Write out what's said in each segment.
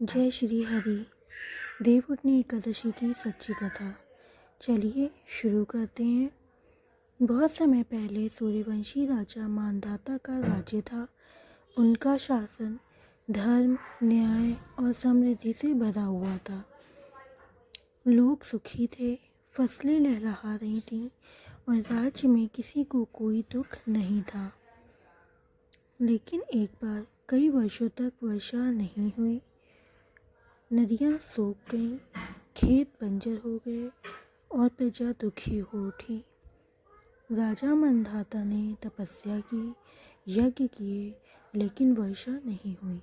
जय श्री हरि। देवउठनी एकादशी की सच्ची कथा। चलिए शुरू करते हैं। बहुत समय पहले सूर्यवंशी राजा मांधाता का राज्य था। उनका शासन धर्म, न्याय और समृद्धि से भरा हुआ था। लोग सुखी थे, फसलें लहलहा रही थीं और राज्य में किसी को कोई दुख नहीं था। लेकिन एक बार कई वर्षों तक वर्षा नहीं हुई। नदियाँ सूख गईं, खेत बंजर हो गए और प्रजा दुखी हो उठी। राजा मांधाता ने तपस्या की, यज्ञ किए, लेकिन वर्षा नहीं हुई।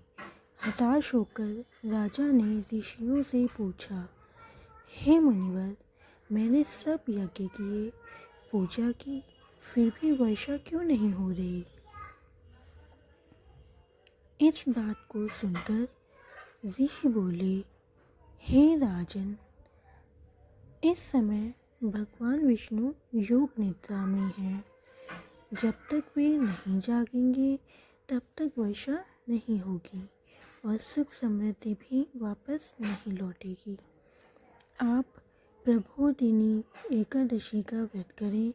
हताश होकर राजा ने ऋषियों से पूछा, हे मुनिवर, मैंने सब यज्ञ किए, पूजा की, फिर भी वर्षा क्यों नहीं हो रही? इस बात को सुनकर ऋषि बोले, हे राजन, इस समय भगवान विष्णु योग निद्रा में हैं। जब तक वे नहीं जागेंगे तब तक वर्षा नहीं होगी और सुख समृद्धि भी वापस नहीं लौटेगी। आप प्रबोधिनी एकादशी का व्रत करें,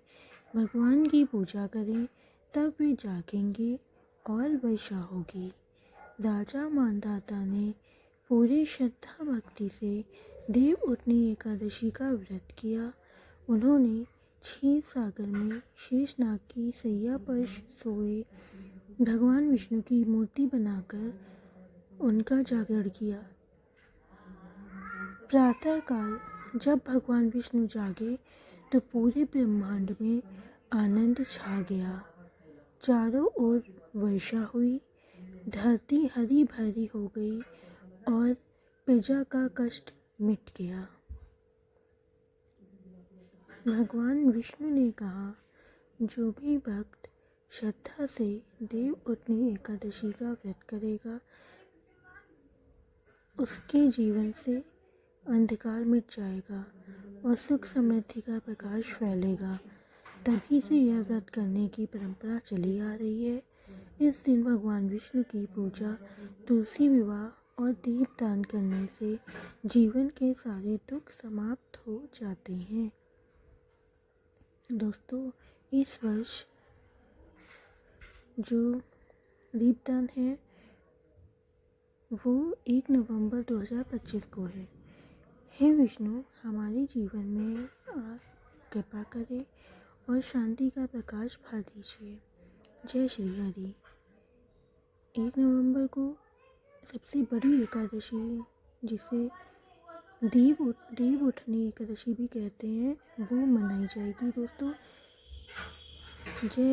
भगवान की पूजा करें, तब वे जागेंगे और वर्षा होगी। राजा मांधाता ने पूरे श्रद्धा भक्ति से देवउठनी एकादशी का व्रत किया। उन्होंने क्षीर सागर में शेषनाग की सैया पर सोए भगवान विष्णु की मूर्ति बनाकर उनका जागरण किया। प्रातःकाल जब भगवान विष्णु जागे तो पूरे ब्रह्मांड में आनंद छा गया। चारों ओर वर्षा हुई, धरती हरी भरी हो गई और प्रजा का कष्ट मिट गया। भगवान विष्णु ने कहा, जो भी भक्त श्रद्धा से देवउठनी एकादशी का व्रत करेगा, उसके जीवन से अंधकार मिट जाएगा और सुख समृद्धि का प्रकाश फैलेगा। तभी से यह व्रत करने की परंपरा चली आ रही है। इस दिन भगवान विष्णु की पूजा, तुलसी विवाह और दीपदान करने से जीवन के सारे दुख समाप्त हो जाते हैं। दोस्तों, इस वर्ष जो दीपदान है वो 1 नवंबर 2025 को है। हे विष्णु, हमारे जीवन में कृपा करें और शांति का प्रकाश भर दीजिए। जय श्री हरि। 1 नवंबर को सबसे बड़ी एकादशी, जिसे देवउठनी एकादशी भी कहते हैं, वो मनाई जाएगी। दोस्तों, जय